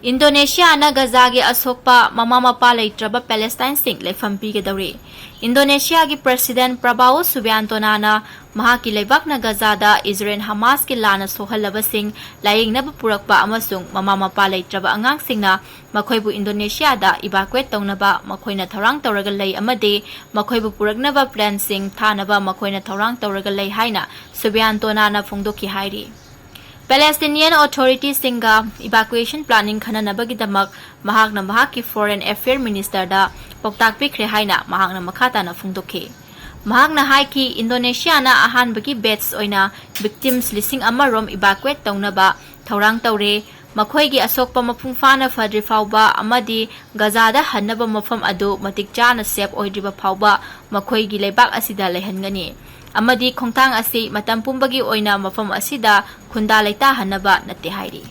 Indonesia na Gaza gi Asokpa Mapa Leitraba Palestine sing Leipham Pigadouri. Indonesia gi President Prabowo Subianto na mahaki leibak na Gaza da Israel Hamas ki lana sohalaba sing laying na purakpa amasung Mapa Leitraba angang sing na makoibu Indonesia da evacuate tawnaba makoi na tharang tawraga lay amade makoibu puragnaba plan sing thanaba makoi na tharang tawraga lay haina Subianto na phongdoki hairi. Palestinian Authority singa evacuation planning khananabagidamak mahakna mahaki Foreign Affairs Minister da poktak pikre haina mahakna makhata na phungdokhe. Mahakna haiki Indonesia na ahanbagi batch oina victims lising amarom evacuate tawnaba thaurang tawre makhoigi Asokpa mapungfana fadri fawba amadi Gaza da hannaba mafam adu matik chana sep oidriba fawba makhoigi leibak asida lehangani. Amadi khongtang asi matam pumbagi oina mafam asida khunda laita hanaba nate hairi.